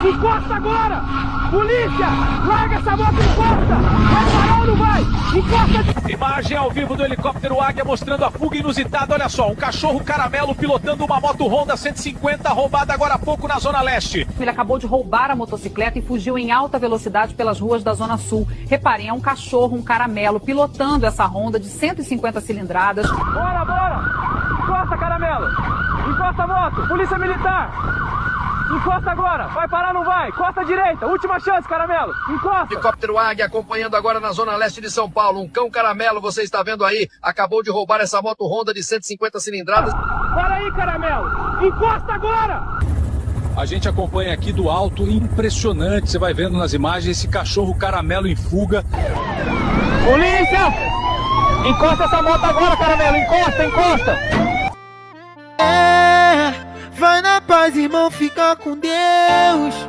Encosta agora! Polícia! Larga essa moto, encosta! Vai parar ou não vai? Encosta! Imagem ao vivo do helicóptero Águia mostrando a fuga inusitada. Olha só, um cachorro caramelo pilotando uma moto Honda 150 roubada agora há pouco na Zona Leste. Ele acabou de roubar a motocicleta e fugiu em alta velocidade pelas ruas da Zona Sul. Reparem, é um cachorro, um caramelo, pilotando essa Honda de 150 cilindradas. Bora, bora! Encosta, caramelo! Encosta a moto! Polícia Militar! Encosta agora! Vai parar ou não vai? Costa à direita! Última chance, caramelo! Encosta! Helicóptero Águia acompanhando agora na Zona Leste de São Paulo. Um cão caramelo, você está vendo aí, acabou de roubar essa moto Honda de 150 cilindradas. Para aí, caramelo! Encosta agora! A gente acompanha aqui do alto, impressionante. Você vai vendo nas imagens esse cachorro caramelo em fuga. Polícia! Encosta essa moto agora, caramelo! Encosta, encosta! Vai na paz, irmão, fica com Deus.